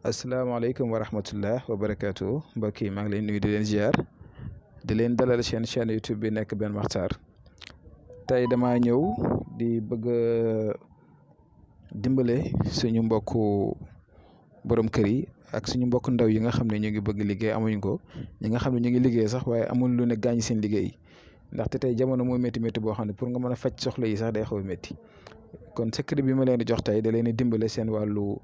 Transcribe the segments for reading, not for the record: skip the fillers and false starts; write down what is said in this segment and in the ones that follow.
asalaamaaleykum wa rahmatullah wa barakaatu mbokk yi maa ngi leen nuyu di leen ziar di leen dalal seen chaîne YouTube bi nekk Ben Makhtar tey damaa ñëw di bëgg dimbale suñu mbokku borom kër yi ak suñu mbokk ndaw yi nga xam ne ñu ngi bëgg liggéey amuñ ko ñi nga xam ne ñu ngi liggéey sax waaye amul lu ne gaañ seen liggéey ndaxte tey jamono moo métti métti boo xam ne pour nga mën a faj soxla yi sax day xaw a métti kon secret bi ma leen di jox tey da leen di dimbale seen wàllu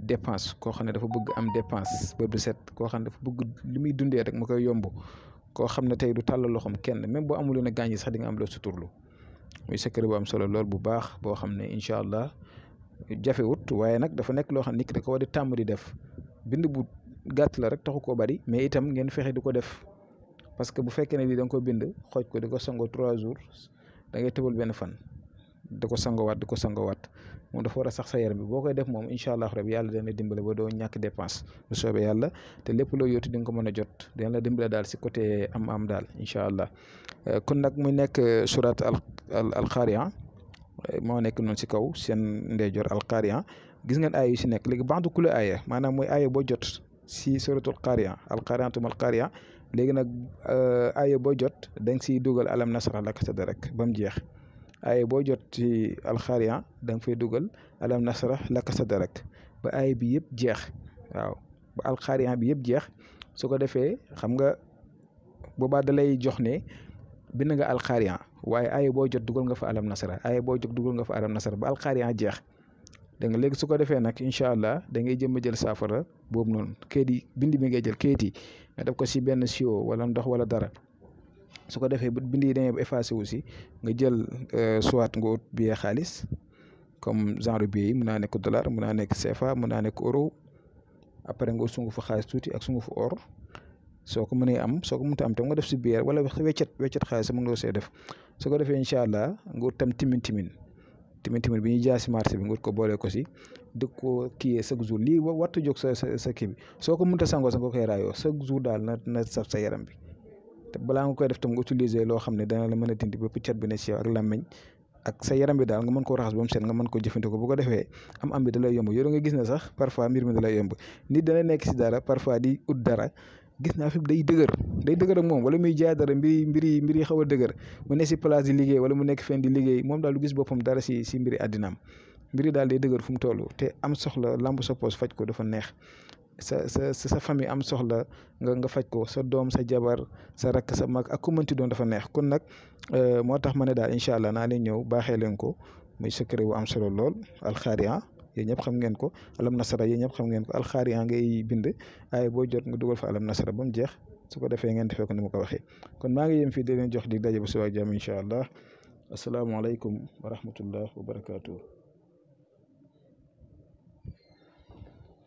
dépense koo xam ne dafa bëgg am dépense bët bu set koo xam ne dafa bëgg li muy dundee rek mu koy yomb koo xam ne tey du tàllal loxoom kenn même boo amul na gaañ yi sax di nga am loo suturlu muy secret bu am solo lool bu baax boo xam ne incha allah jafewut waaye nag dafa nekk loo xam ne nit ki da ko war di tàmm di def bind bu gàtt la rek taxu koo bari mais itam ngeen fexe di ko def parce que bu fekkee ne lii da nga ko bind xooj ko di ko sangoo 3 jours da ngay tëbal benn fan di ko sangowaat moom dafa war a sax sa yaram bi boo koy def moom incha allah rabi yàlla dana dimbale ba doo ñàkk dépense bu soobee yàlla te lépp loo yóotu di nga ko mën a jot dina la dimbale daal si côté am daal incha allah kon nag muy nekk surat al Qari'a moo nekk noonu si kaw seen ndeyjoor al Qari'a gis ngeen aaya yu si nekk léegi ba'du kulli aaya maanaam mooy aaya boo jot si suratul Qari'a al Qari'atum al Qari'a léegi nag aaya boo jot da nga siy dugal alam nasrah laka sadrak ba mu jeex. aaya boo jot ci alxariya da nga fay dugal alam nasrah laka sadrak ba aaya bi yëpp jeex waaw ba alxariya bi yëpp jeex su ko defee xam nga boobaa da lay jox ne bind nga alxariya waaye aaya boo jot dugal nga fa alam nasrah aaya boo jot dugal nga fa alam nasrah ba alxariya jeex dégg nga léegi su ko defee nag incha allah da ngay jëm a jël saafara boobu noonu kayit yi bind bi ngay jël kayit yi nga def ko si benn siwo wala ndox wala dara. su ko defee bind yi demee ba effacé wu si nga jël soit nga ut billet xaalis comme genre billet yi mun naa nekk dollar mun naa nekk CFA mun naa nekk euro après nga sungu fa xaalis tuuti ak sungu fa or soo ko mënee am soo ko mënta am tam nga def si billet wala weccet xaalis mën nga see def su ko defee incha allah nga ut tam timin bi ñuy jaay si marché bi nga ut ko boole ko si di ko kiyee chaque jour lii wartu jóg sa kii bi soo ko mënta sangoo sa nga koy raayoo chaque jour daal na saf sa yaram bi. te balaa nga koy def tam nga utiliser loo xam ne dana la mën a dindi bépp cat bi ne si yow ak làmmiñ ak sa yaram bi daal nga mën koo raxas ba mu set nga mën ko jëfandikoo bu ko defee am bi da lay yomb yow nga gis ne sax parfois mbir mi da lay yomb nit dana nekk si dara parfois di ut dara gis naa fi day dëgër ak moom wala muy jaay dara mbir yi xaw a dëgër mu ne si place di liggéey wala mu nekk fenn di liggéey moom daal du gis boppam dara si mbiri àddinaam mbiri daal day dëgër fu mu toll te am soxla lamb sa poos faj ko dafa neex sa famille am soxla nga faj ko sa doom sa jabar sa rakk sa mag ak ku mënti doon dafa neex kon nag moo tax ma ne daal incha allah naa leen ñëw baaxee leen ko muy secret bu am solo lool alxariya yéen ñëpp xam ngeen ko alam nasara yéen ñëpp xam ngeen ko alxariya ngay bind ay boo jot nga dugal fa alam nasara ba mu jeex su ko defee ngeen defee ko ni ma ko waxee kon maa ngi yem fii di leen jox di daje ba suba ak jàmm incha allah asalaamaaleykum wa rahmatullah wa barakaatu.